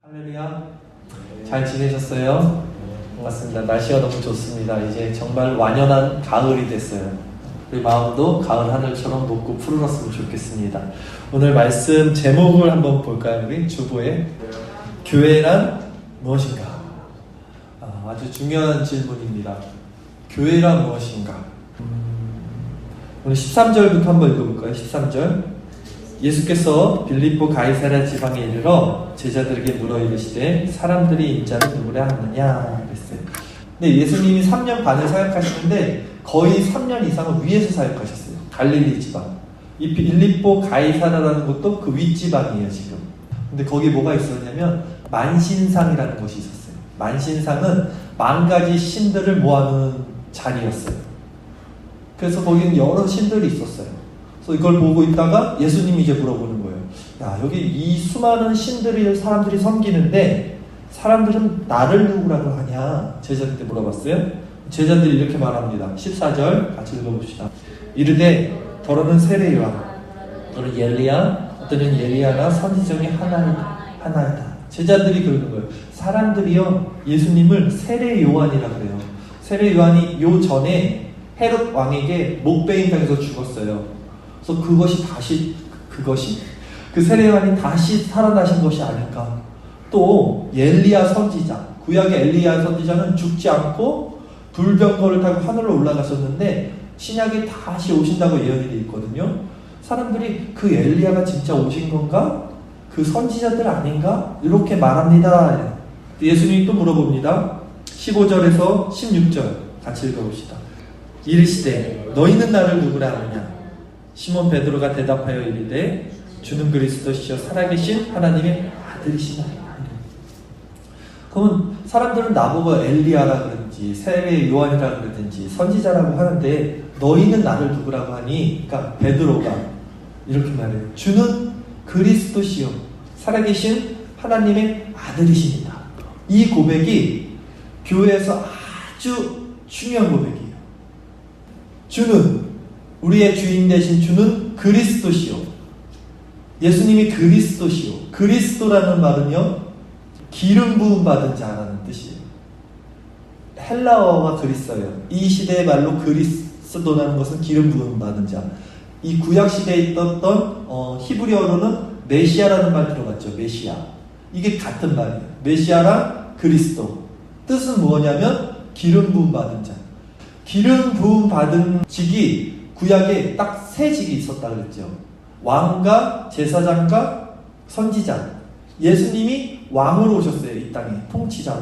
할렐루야. 잘 지내셨어요? 반갑습니다. 날씨가 너무 좋습니다. 이제 정말 완연한 가을이 됐어요. 우리 마음도 가을 하늘처럼 높고 푸르렀으면 좋겠습니다. 오늘 말씀 제목을 한번 볼까요? 우리 주보에 교회란 무엇인가? 아주 중요한 질문입니다. 교회란 무엇인가? 오늘 13절부터 한번 읽어볼까요? 13절. 예수께서 빌립보 가이사랴 지방에 이르러 제자들에게 물어 이르시되 사람들이 인자를 누구라 하느냐 그랬어요. 근데 예수님이 3년 반을 사역하시는데 거의 3년 이상은 위에서 사역하셨어요. 갈릴리 지방. 이 빌립보 가이사랴라는 것도 그 윗지방이에요 지금. 근데 거기 뭐가 있었냐면 만신상이라는 것이 있었어요. 만신상은 만 가지 신들을 모아놓은 자리였어요. 그래서 거기는 여러 신들이 있었어요. 그래서 이걸 보고 있다가 예수님이 이제 물어보는 거예요. 야, 여기 이 수많은 신들을 사람들이 섬기는데 사람들은 나를 누구라고 하냐? 제자들한테 물어봤어요. 제자들이 이렇게 말합니다. 14절 같이 읽어봅시다. 이르되 더러는 세례 요한, 너는 엘리야, 어떠는 예리야나 선지 중에 하나이다. 제자들이 그러는 거예요. 사람들이요 예수님을 세례 요한이라 그래요. 세례 요한이 요 전에 헤롯 왕에게 목베인 당해서 죽었어요. 그래서 그 세례 요한이 다시 살아나신 것이 아닐까. 또 엘리야 선지자, 구약의 엘리야 선지자는 죽지 않고 불병거를 타고 하늘로 올라가셨는데 신약에 다시 오신다고 예언이 되어 있거든요. 사람들이 그 엘리야가 진짜 오신 건가? 그 선지자들 아닌가? 이렇게 말합니다. 예수님이 또 물어봅니다. 15절에서 16절 같이 읽어봅시다. 이르시되 너희는 나를 누구라 하느냐? 시몬 베드로가 대답하여 이르되 주는 그리스도시요 살아계신 하나님의 아들이시나이다. 그러면 사람들은 나보고 엘리야라 그러든지 세례 요한이라 그러든지 선지자라고 하는데 너희는 나를 누구라고 하니? 그러니까 베드로가 이렇게 말해요. 주는 그리스도시요 살아계신 하나님의 아들이십니다. 이 고백이 교회에서 아주 중요한 고백이에요. 주는, 우리의 주인 되신 주는 그리스도시요. 예수님이 그리스도시요. 그리스도라는 말은요, 기름 부음 받은 자라는 뜻이에요. 헬라어가 그리스도예요. 이 시대의 말로 그리스도라는 것은 기름 부음 받은 자. 이 구약 시대에 있었던 히브리어로는 메시아라는 말 들어봤죠. 메시아. 이게 같은 말이에요. 메시아랑 그리스도. 뜻은 뭐냐면 기름 부음 받은 자. 기름 부음 받은 직이 구약에 딱 세 직이 있었다 그랬죠. 왕과 제사장과 선지자. 예수님이 왕으로 오셨어요. 이 땅에 통치자로.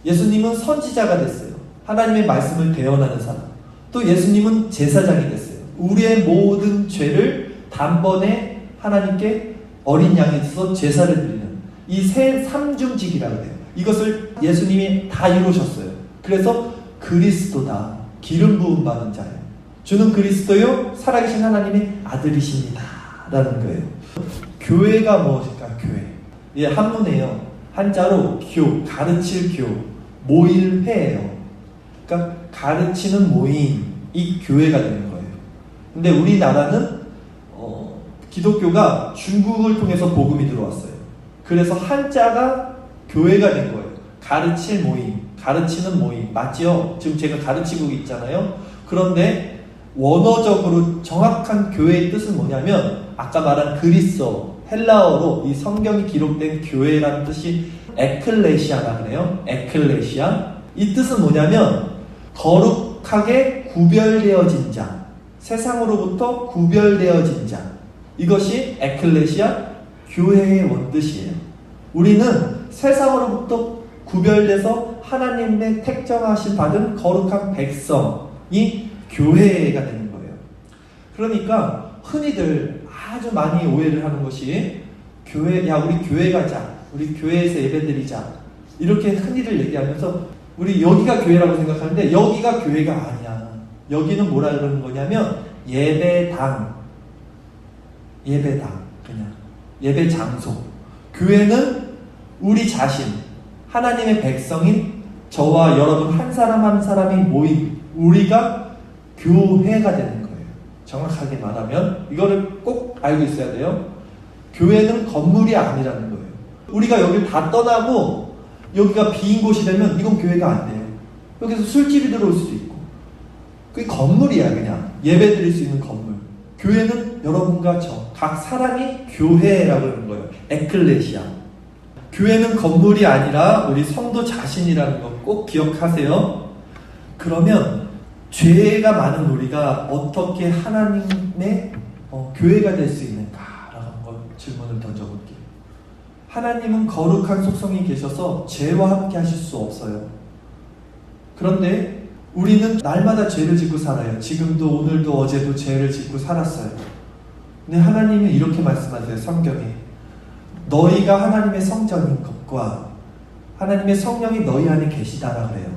예수님은 선지자가 됐어요. 하나님의 말씀을 대언하는 사람. 또 예수님은 제사장이 됐어요. 우리의 모든 죄를 단번에 하나님께 어린 양에 있어서 제사를 드리는 이 삼중직이라고 해요. 이것을 예수님이 다 이루셨어요. 그래서 그리스도다. 기름 부음 받은 자예요. 주는 그리스도요 살아계신 하나님의 아들이십니다 라는 거예요. 교회가 무엇일까? 교회. 예, 한문이에요. 한자로 교, 가르칠 교, 모일회예요. 그러니까 가르치는 모임, 이 교회가 되는 거예요. 근데 우리나라는 기독교가 중국을 통해서 복음이 들어왔어요. 그래서 한자가 교회가 된 거예요. 가르칠 모임, 가르치는 모임. 맞죠? 지금 제가 가르치고 있잖아요. 그런데 원어적으로 정확한 교회의 뜻은 뭐냐면 아까 말한 그리스어, 헬라어로 이 성경이 기록된 교회라는 뜻이 에클레시아라 그래요. 에클레시아. 이 뜻은 뭐냐면 거룩하게 구별되어진 자, 세상으로부터 구별되어진 자. 이것이 에클레시아, 교회의 원뜻이에요. 우리는 세상으로부터 구별돼서 하나님의 택정하신 받은 거룩한 백성이 교회가 되는 거예요. 그러니까 흔히들 아주 많이 오해를 하는 것이 교회, 야 우리 교회 가자, 우리 교회에서 예배드리자 이렇게 흔히들 얘기하면서 우리 여기가 교회라고 생각하는데 여기가 교회가 아니야. 여기는 뭐라 그러는 거냐면 예배당, 그냥 예배 장소. 교회는 우리 자신, 하나님의 백성인 저와 여러분 한 사람 한 사람이 모인 우리가 교회가 되는 거예요. 정확하게 말하면 이거를 꼭 알고 있어야 돼요. 교회는 건물이 아니라는 거예요. 우리가 여기를 다 떠나고 여기가 빈 곳이 되면 이건 교회가 안 돼요. 여기서 술집이 들어올 수도 있고. 그게 건물이야, 그냥. 예배 드릴 수 있는 건물. 교회는 여러분과 각 사람이 교회라고 하는 거예요. 에클레시아. 교회는 건물이 아니라 우리 성도 자신이라는 거 꼭 기억하세요. 그러면 죄가 많은 우리가 어떻게 하나님의 교회가 될 수 있는가라는 걸 질문을 던져볼게요. 하나님은 거룩한 속성이 계셔서 죄와 함께 하실 수 없어요. 그런데 우리는 날마다 죄를 짓고 살아요. 지금도 오늘도 어제도 죄를 짓고 살았어요. 근데 하나님은 이렇게 말씀하세요. 성경에 너희가 하나님의 성전인 것과 하나님의 성령이 너희 안에 계시다라 그래요.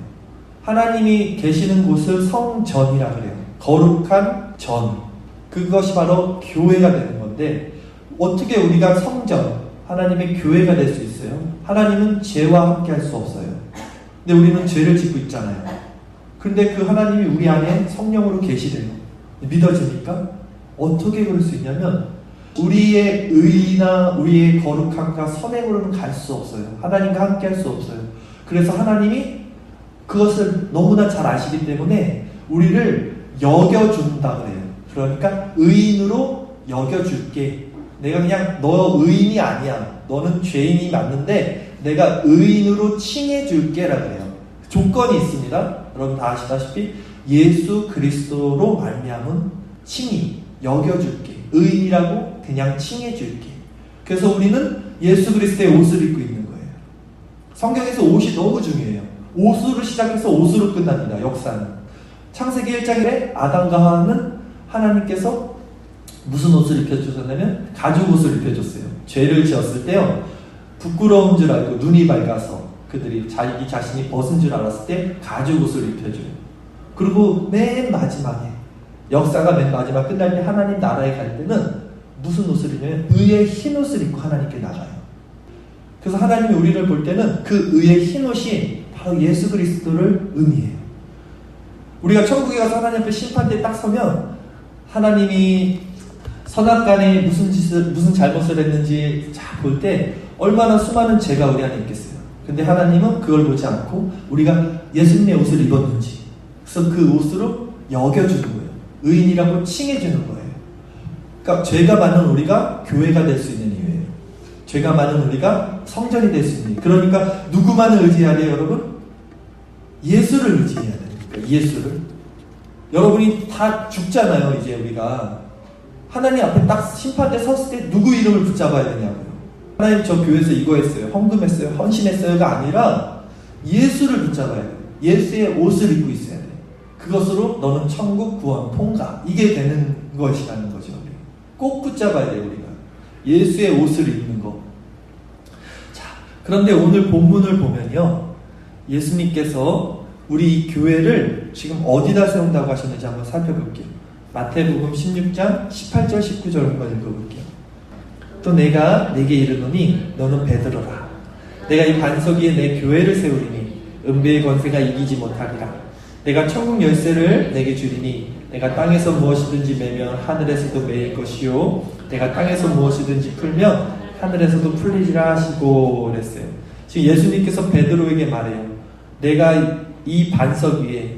하나님이 계시는 곳을 성전이라 그래요. 거룩한 전. 그것이 바로 교회가 되는 건데 어떻게 우리가 성전, 하나님의 교회가 될 수 있어요? 하나님은 죄와 함께 할 수 없어요. 근데 우리는 죄를 짓고 있잖아요. 근데 그 하나님이 우리 안에 성령으로 계시대요. 믿어집니까? 어떻게 그럴 수 있냐면 우리의 의나 우리의 거룩함과 선행으로는 갈 수 없어요. 하나님과 함께 할 수 없어요. 그래서 하나님이 그것을 너무나 잘 아시기 때문에 우리를 여겨준다 그래요. 그러니까 의인으로 여겨줄게. 내가 그냥 너 의인이 아니야. 너는 죄인이 맞는데 내가 의인으로 칭해줄게 라 그래요. 조건이 있습니다. 여러분 다 아시다시피 예수 그리스도로 말미암은 칭의, 여겨줄게. 의인이라고 그냥 칭해줄게. 그래서 우리는 예수 그리스도의 옷을 입고 있는 거예요. 성경에서 옷이 너무 중요해요. 옷으로 시작해서 옷으로 끝납니다. 역사는. 창세기 1장에 아담과 하와는 하나님께서 무슨 옷을 입혀주셨냐면 가죽 옷을 입혀줬어요. 죄를 지었을 때요, 부끄러운 줄 알고 눈이 밝아서 그들이 자기 자신이 벗은 줄 알았을 때 가죽 옷을 입혀줘요. 그리고 맨 마지막에 역사가 맨 마지막 끝날 때 하나님 나라에 갈 때는 무슨 옷을 입냐면 의의 흰 옷을 입고 하나님께 나가요. 그래서 하나님이 우리를 볼 때는 그 의의 흰 옷이 바로 예수 그리스도를 의미해요. 우리가 천국에 가서 하나님 앞에 심판대에 딱 서면 하나님이 선악간에 무슨 잘못을 했는지 잘 볼 때 얼마나 수많은 죄가 우리 안에 있겠어요. 근데 하나님은 그걸 보지 않고 우리가 예수님의 옷을 입었는지, 그래서 그 옷으로 여겨주는 거예요. 의인이라고 칭해주는 거예요. 그러니까 죄가 많은 우리가 교회가 될 수 있는 이유예요. 죄가 많은 우리가 성전이 될 수 있는 이유. 그러니까 누구만을 의지해야 돼요, 여러분? 예수를 의지해야 됩니다. 예수를. 여러분이 다 죽잖아요, 이제 우리가. 하나님 앞에 딱 심판대 섰을 때 누구 이름을 붙잡아야 되냐고요. 하나님 저 교회에서 이거 했어요, 헌금했어요, 헌신했어요가 아니라 예수를 붙잡아야 돼요. 예수의 옷을 입고 있어야 돼요. 그것으로 너는 천국 구원 통과, 이게 되는 것이라는 거죠. 꼭 붙잡아야 돼요, 우리가. 예수의 옷을 입는 거. 자, 그런데 오늘 본문을 보면요, 예수님께서 우리 이 교회를 지금 어디다 세운다고 하셨는지 한번 살펴볼게요. 마태복음 16장 18절 19절 한번 읽어볼게요. 또 내가 네게 이르노니 너는 베드로라. 내가 이 반석 위에 내 교회를 세우리니 은배의 권세가 이기지 못하리라. 내가 천국 열쇠를 내게 주리니 내가 땅에서 무엇이든지 매면 하늘에서도 매일 것이요 내가 땅에서 무엇이든지 풀면 하늘에서도 풀리리라 하시고 그랬어요. 지금 예수님께서 베드로에게 말해요. 내가 이 반석 위에,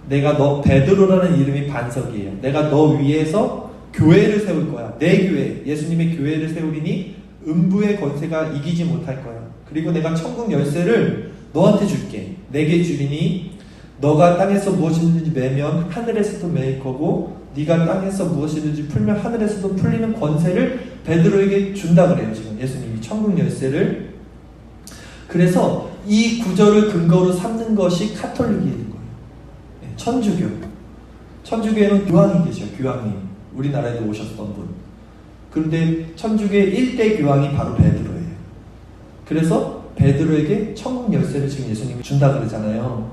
내가 너 베드로라는 이름이 반석이에요. 내가 너 위에서 교회를 세울 거야. 내 교회, 예수님의 교회를 세우리니 음부의 권세가 이기지 못할 거야. 그리고 내가 천국 열쇠를 너한테 줄게. 내게 주리니 너가 땅에서 무엇이든지 매면 하늘에서도 매일 거고 네가 땅에서 무엇이든지 풀면 하늘에서도 풀리는 권세를 베드로에게 준다 그래요. 지금 예수님이 천국 열쇠를. 그래서 이 구절을 근거로 삼는 것이 카톨릭인 거예요. 천주교. 천주교에는 교황이 계셔요. 교황님. 우리나라에도 오셨던 분. 그런데 천주교의 1대 교황이 바로 베드로예요. 그래서 베드로에게 천국 열쇠를 지금 예수님이 준다 그러잖아요.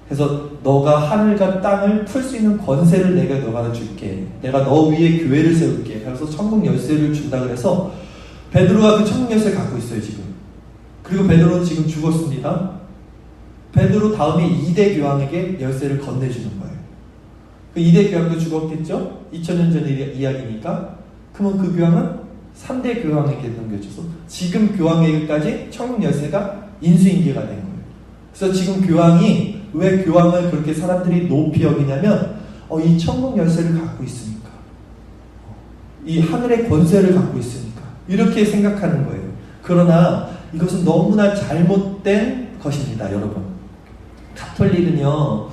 그래서 너가 하늘과 땅을 풀 수 있는 권세를 내가 너가 줄게. 내가 너 위에 교회를 세울게. 그래서 천국 열쇠를 준다 그래서 베드로가 그 천국 열쇠를 갖고 있어요, 지금. 그리고 베드로는 지금 죽었습니다. 베드로 다음에 2대 교황에게 열쇠를 건네주는 거예요. 그 2대 교황도 죽었겠죠? 2000년 전의 이야기니까. 그러면 그 교황은 3대 교황에게 넘겨줘서 지금 교황에게까지 천국 열쇠가 인수인계가 된 거예요. 그래서 지금 교황이 왜 교황을 그렇게 사람들이 높이 여기냐면 이 천국 열쇠를 갖고 있으니까, 이 하늘의 권세를 갖고 있으니까 이렇게 생각하는 거예요. 그러나 이것은 너무나 잘못된 것입니다, 여러분. 가톨릭은요,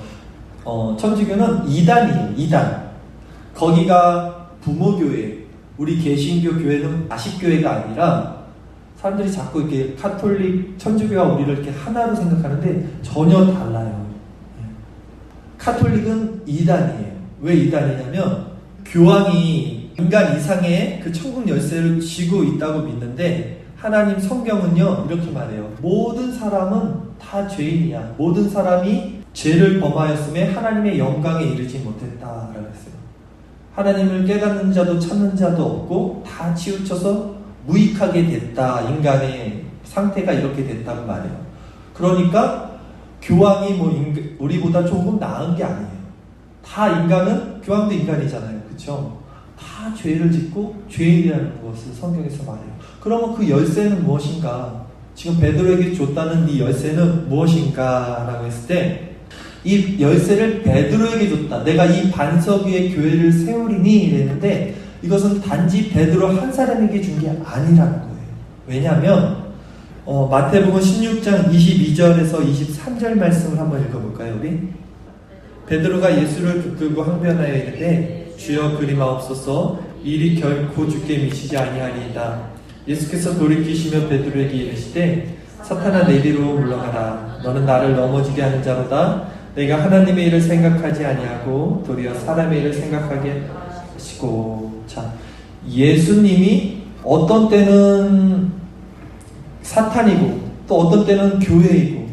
천주교는 이단이에요. 이단. 거기가 부모교회, 우리 개신교 교회는 아식교회가 아니라, 사람들이 자꾸 이렇게 카톨릭, 천주교와 우리를 이렇게 하나로 생각하는데 전혀 달라요. 카톨릭은 이단이에요. 왜 이단이냐면 교황이 인간 이상의 그 천국 열쇠를 쥐고 있다고 믿는데, 하나님 성경은요 이렇게 말해요. 모든 사람은 다 죄인이야. 모든 사람이 죄를 범하였음에 하나님의 영광에 이르지 못했다라고 했어요. 하나님을 깨닫는 자도 찾는 자도 없고 다 치우쳐서 무익하게 됐다. 인간의 상태가 이렇게 됐다고 말해요. 그러니까 교황이 우리보다 조금 나은 게 아니에요. 다 인간은, 교황도 인간이잖아요. 그렇죠? 다 죄를 짓고 죄인이라는 것을 성경에서 말해요. 그러면 그 열쇠는 무엇인가? 지금 베드로에게 줬다는 이 열쇠는 무엇인가? 라고 했을 때, 이 열쇠를 베드로에게 줬다. 내가 이 반석 위에 교회를 세우리니 이랬는데, 이것은 단지 베드로 한 사람에게 준 게 아니라는 거예요. 왜냐하면 마태복음 16장 22절에서 23절 말씀을 한번 읽어볼까요, 우리? 베드로가 예수를 붙들고 항변하여 이르되 주여 그리마옵소서, 일이 결코 주께 미치지 아니하리이다. 예수께서 돌이키시며 베드로에게 이르시되 사탄아 내리로 물러가라. 너는 나를 넘어지게 하는 자로다. 내가 하나님의 일을 생각하지 아니하고 도리어 사람의 일을 생각하게 하시고. 자, 예수님이 어떤 때는 사탄이고 또 어떤 때는 교회이고,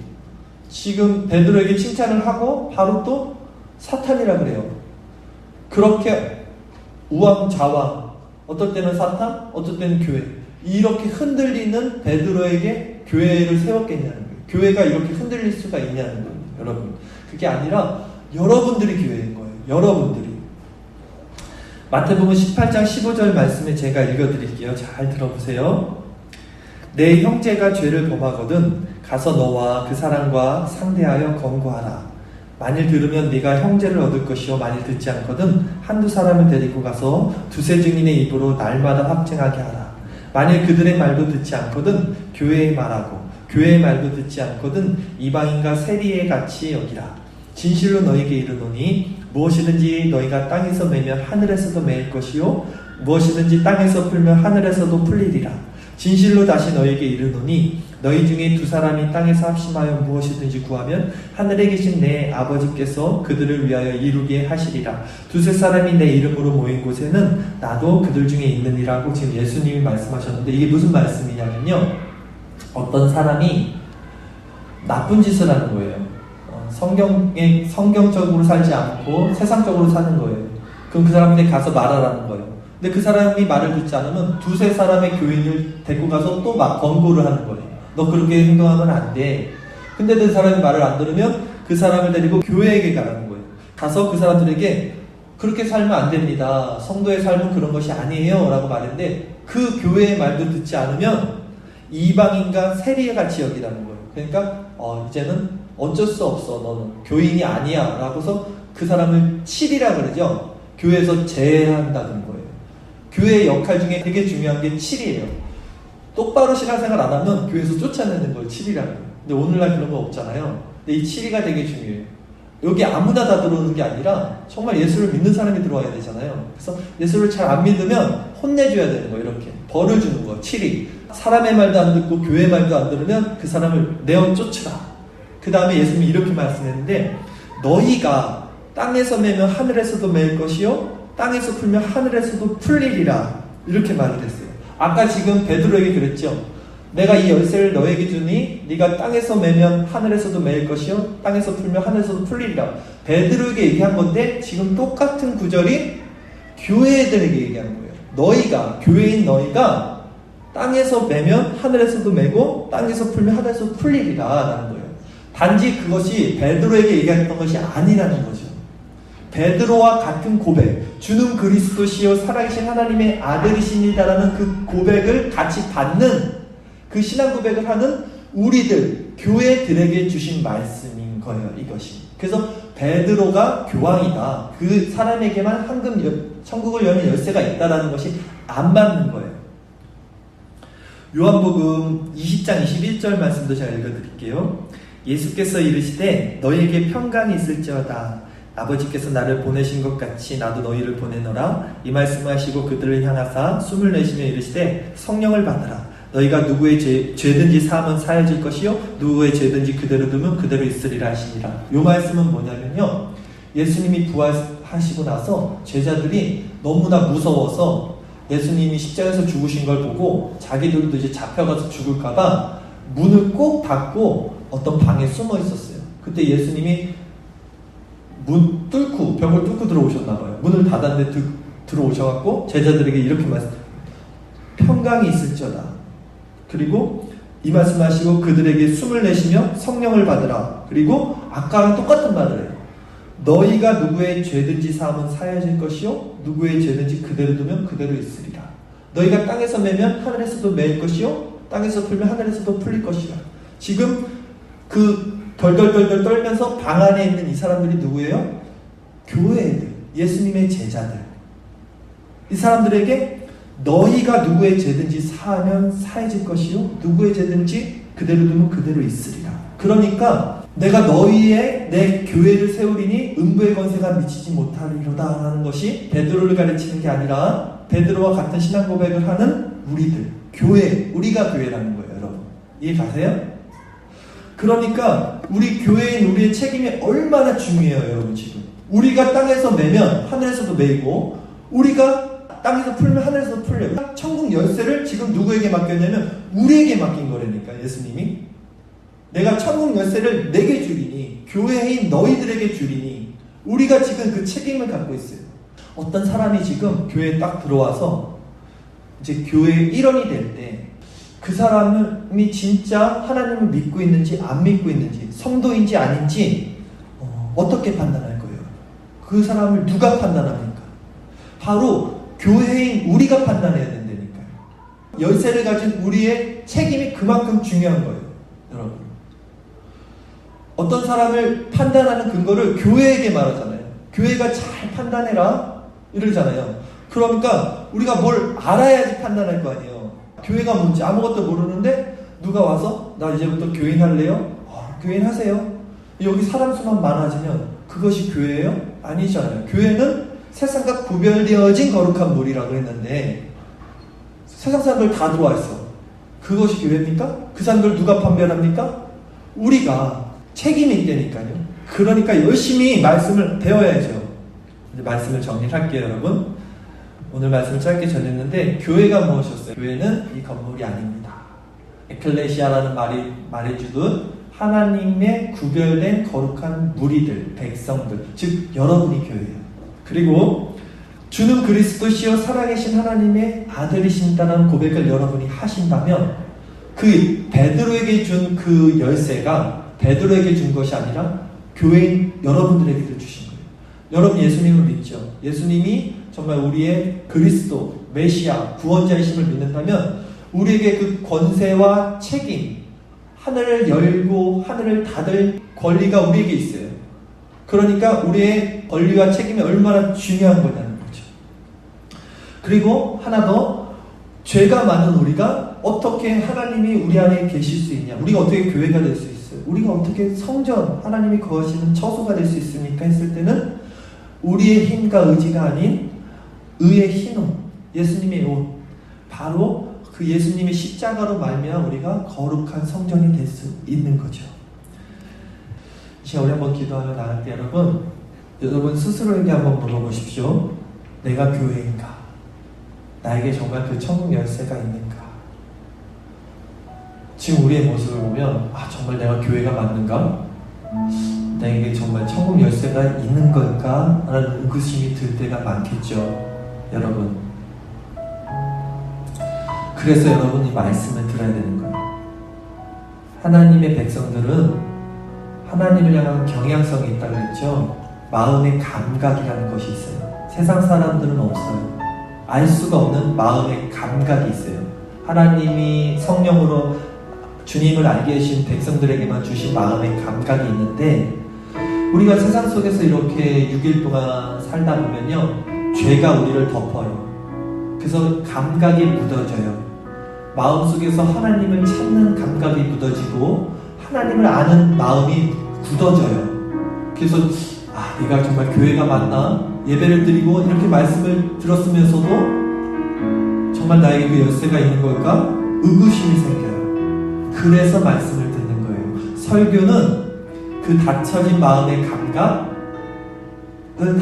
지금 베드로에게 칭찬을 하고 바로 또 사탄이라 그래요. 그렇게 우왕좌왕, 어떤 때는 사탄, 어떤 때는 교회, 이렇게 흔들리는 베드로에게 교회를 세웠겠냐는 거예요. 교회가 이렇게 흔들릴 수가 있냐는 거예요, 여러분. 그게 아니라 여러분들이 교회인 거예요. 여러분들이. 마태복음 18장 15절 말씀에 제가 읽어드릴게요. 잘 들어보세요. 내 형제가 죄를 범하거든 가서 너와 그 사람과 상대하여 권고하라. 만일 들으면 네가 형제를 얻을 것이요, 만일 듣지 않거든 한두 사람을 데리고 가서 두세 증인의 입으로 날마다 확증하게 하라. 만일 그들의 말도 듣지 않거든 교회의 말하고, 교회의 말도 듣지 않거든 이방인과 세리의 같이 여기라. 진실로 너에게 이르노니 무엇이든지 너희가 땅에서 매면 하늘에서도 매일 것이요, 무엇이든지 땅에서 풀면 하늘에서도 풀리리라. 진실로 다시 너에게 이르노니 너희 중에 두 사람이 땅에서 합심하여 무엇이든지 구하면 하늘에 계신 내 아버지께서 그들을 위하여 이루게 하시리라. 두세 사람이 내 이름으로 모인 곳에는 나도 그들 중에 있느니라고 지금 예수님이 말씀하셨는데, 이게 무슨 말씀이냐면요, 어떤 사람이 나쁜 짓을 하는 거예요. 성경적으로 살지 않고 세상적으로 사는 거예요. 그럼 그 사람한테 가서 말하라는 거예요. 근데 그 사람이 말을 듣지 않으면 두세 사람의 교인을 데리고 가서 또 막 권고를 하는 거예요. 너 그렇게 행동하면 안 돼. 근데 그 사람이 말을 안 들으면 그 사람을 데리고 교회에게 가라는 거예요. 가서 그 사람들에게 그렇게 살면 안 됩니다. 성도의 삶은 그런 것이 아니에요. 라고 말했는데, 그 교회의 말도 듣지 않으면 이방인과 세리에 같이 여기라는 거예요. 그러니까 이제는 어쩔 수 없어. 너는 교인이 아니야. 라고서 그 사람을 칠이라 그러죠. 교회에서 제외한다는 거예요. 교회의 역할 중에 되게 중요한 게 칠이에요. 똑바로 신앙생활 안 하면 교회에서 쫓아내는 걸 칠이라고 해요. 근데 오늘날 그런 거 없잖아요. 근데 이 칠이가 되게 중요해요. 여기 아무나 다 들어오는 게 아니라 정말 예수를 믿는 사람이 들어와야 되잖아요. 그래서 예수를 잘 안 믿으면 혼내줘야 되는 거예요. 이렇게 벌을 주는 거예요. 칠이. 사람의 말도 안 듣고 교회 말도 안 들으면 그 사람을 내어 쫓으라. 그 다음에 예수님이 이렇게 말씀했는데, 너희가 땅에서 매면 하늘에서도 매일 것이요, 땅에서 풀면 하늘에서도 풀리리라. 이렇게 말을 했어요. 아까 지금 베드로에게 그랬죠. 내가 이 열쇠를 너에게 주니 네가 땅에서 매면 하늘에서도 매일 것이요, 땅에서 풀면 하늘에서도 풀리리라. 베드로에게 얘기한 건데 지금 똑같은 구절이 교회들에게 얘기하는 거예요. 너희가, 교회인 너희가 땅에서 매면 하늘에서도 매고 땅에서 풀면 하늘에서도 풀리리라 라는 거예요. 단지 그것이 베드로에게 얘기했던 것이 아니라는 거죠. 베드로와 같은 고백, 주는 그리스도시요 살아계신 하나님의 아들이십니다라는 그 고백을 같이 받는, 그 신앙 고백을 하는 우리들, 교회들에게 주신 말씀인 거예요, 이것이. 그래서 베드로가 교황이다, 그 사람에게만 천국을 여는 열쇠가 있다라는 것이 안 맞는 거예요. 요한복음 20장 21절 말씀도 제가 읽어드릴게요. 예수께서 이르시되 너희에게 평강이 있을지어다. 아버지께서 나를 보내신 것 같이 나도 너희를 보내노라. 이 말씀을 하시고 그들을 향하사 숨을 내쉬며 이르시되 성령을 받으라. 너희가 누구의 죄든지 사하면 사해질 것이요 누구의 죄든지 그대로 두면 그대로 있으리라 하시니라. 이 말씀은 뭐냐면요, 예수님이 부활하시고 나서 제자들이 너무나 무서워서 예수님이 십자가에서 죽으신 걸 보고 자기들도 이제 잡혀가서 죽을까봐 문을 꼭 닫고 어떤 방에 숨어 있었어요. 그때 예수님이 벽을 뚫고 들어오셨나봐요. 문을 닫았는데 들어오셔갖고 제자들에게 이렇게 평강이 있을지어다. 그리고 이 말씀하시고 그들에게 숨을 내쉬며 성령을 받으라. 그리고 아까랑 똑같은 말을 해요. 너희가 누구의 죄든지 사하면 사해질 것이요 누구의 죄든지 그대로 두면 그대로 있으리라. 너희가 땅에서 매면 하늘에서도 매일 것이요 땅에서 풀면 하늘에서도 풀릴 것이라. 지금 그 덜덜덜덜 떨면서 방 안에 있는 이 사람들이 누구예요? 교회들, 예수님의 제자들. 이 사람들에게 너희가 누구의 죄든지 사하면 사해질 것이요 누구의 죄든지 그대로 두면 그대로 있으리라. 그러니까 내가 너희의 내 교회를 세우리니 음부의 권세가 미치지 못하리로다 하는 것이 베드로를 가르치는 게 아니라 베드로와 같은 신앙 고백을 하는 우리들, 교회, 우리가 교회라는 거예요. 여러분 이해 가세요? 그러니까 우리 교회인 우리의 책임이 얼마나 중요해요. 여러분 지금 우리가 땅에서 매면 하늘에서도 매이고 우리가 땅에서 풀면 하늘에서도 풀려요. 천국 열쇠를 지금 누구에게 맡겼냐면 우리에게 맡긴 거라니까. 예수님이 내가 천국 열쇠를 내게 주리니 교회인 너희들에게 주리니 우리가 지금 그 책임을 갖고 있어요. 어떤 사람이 지금 교회에 딱 들어와서 이제 교회의 일원이 될 때 그 사람이 진짜 하나님을 믿고 있는지 안 믿고 있는지 성도인지 아닌지 어떻게 판단할 거예요? 그 사람을 누가 판단합니까? 바로 교회인 우리가 판단해야 된다니까요. 열쇠를 가진 우리의 책임이 그만큼 중요한 거예요. 여러분 어떤 사람을 판단하는 근거를 교회에게 말하잖아요. 교회가 잘 판단해라 이러잖아요. 그러니까 우리가 뭘 알아야지 판단할 거 아니에요. 교회가 뭔지 아무것도 모르는데 누가 와서 나 이제부터 교인 할래요? 교인 하세요. 여기 사람 수만 많아지면 그것이 교회예요? 아니잖아요. 교회는 세상과 구별되어진 거룩한 무리라고 했는데 세상 사람들 다 들어와 있어. 그것이 교회입니까? 그 사람들 누가 판별합니까? 우리가 책임이 있다니까요. 그러니까 열심히 말씀을 배워야죠. 이제 말씀을 정리할게요, 여러분. 오늘 말씀을 짧게 전했는데 교회가 무엇이었어요? 교회는 이 건물이 아닙니다. 에클레시아라는 말이 말해주듯 하나님의 구별된 거룩한 무리들, 백성들, 즉 여러분이 교회예요. 그리고 주는 그리스도시요 살아계신 하나님의 아들이신다는 고백을 여러분이 하신다면 그 베드로에게 준 그 열쇠가 베드로에게 준 것이 아니라 교회인 여러분들에게도 주신 거예요. 여러분 예수님을 믿죠? 예수님이 정말 우리의 그리스도, 메시아, 구원자이심을 믿는다면 우리에게 그 권세와 책임, 하늘을 열고 하늘을 닫을 권리가 우리에게 있어요. 그러니까 우리의 권리와 책임이 얼마나 중요한 거냐는 거죠. 그리고 하나 더, 죄가 많은 우리가 어떻게 하나님이 우리 안에 계실 수 있냐, 우리가 어떻게 교회가 될 수 있어요, 우리가 어떻게 성전, 하나님이 거하시는 처소가 될 수 있습니까 했을 때는 우리의 힘과 의지가 아닌 의의 흰옷, 예수님의 옷, 바로 그 예수님의 십자가로 말미암아 우리가 거룩한 성전이 될 수 있는 거죠. 이 시간 우리 한번 기도하며 나갈 때 여러분 스스로에게 한번 물어보십시오. 내가 교회인가? 나에게 정말 그 천국 열쇠가 있는가? 지금 우리의 모습을 보면 정말 내가 교회가 맞는가? 나에게 정말 천국 열쇠가 있는 걸까? 라는 의구심이 들 때가 많겠죠. 여러분 그래서 여러분이 말씀을 들어야 되는 거예요. 하나님의 백성들은 하나님을 향한 경향성이 있다고 했죠. 마음의 감각이라는 것이 있어요. 세상 사람들은 없어요. 알 수가 없는 마음의 감각이 있어요. 하나님이 성령으로 주님을 알게 해주신 백성들에게만 주신 마음의 감각이 있는데, 우리가 세상 속에서 이렇게 6일 동안 살다 보면요, 죄가 우리를 덮어요. 그래서 감각이 묻어져요. 마음속에서 하나님을 찾는 감각이 묻어지고 하나님을 아는 마음이 굳어져요. 그래서 내가 정말 교회가 맞나? 예배를 드리고 이렇게 말씀을 들었으면서도 정말 나에게 그 열쇠가 있는 걸까? 의구심이 생겨요. 그래서 말씀을 듣는 거예요. 설교는 그 닫혀진 마음의 감각을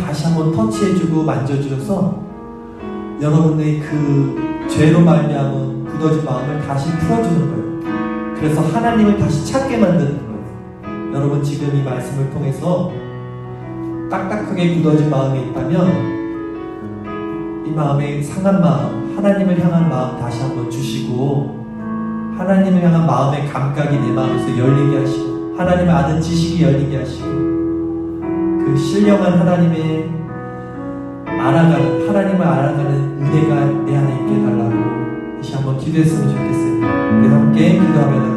다시 한번 터치해주고 만져주셔서 여러분의 그 죄로 말미암은 굳어진 마음을 다시 풀어주는 거예요. 그래서 하나님을 다시 찾게 만드는 거예요. 여러분 지금 이 말씀을 통해서 딱딱하게 굳어진 마음이 있다면 이 마음의 상한 마음, 하나님을 향한 마음 다시 한번 주시고, 하나님을 향한 마음의 감각이 내 마음에서 열리게 하시고, 하나님을 아는 지식이 열리게 하시고, 그 신령한 하나님의 하나님을 알아가는 은혜가 내 안에 있게 해달라고 다시 한번 기도했으면 좋겠어요. 우리 함께 기도하면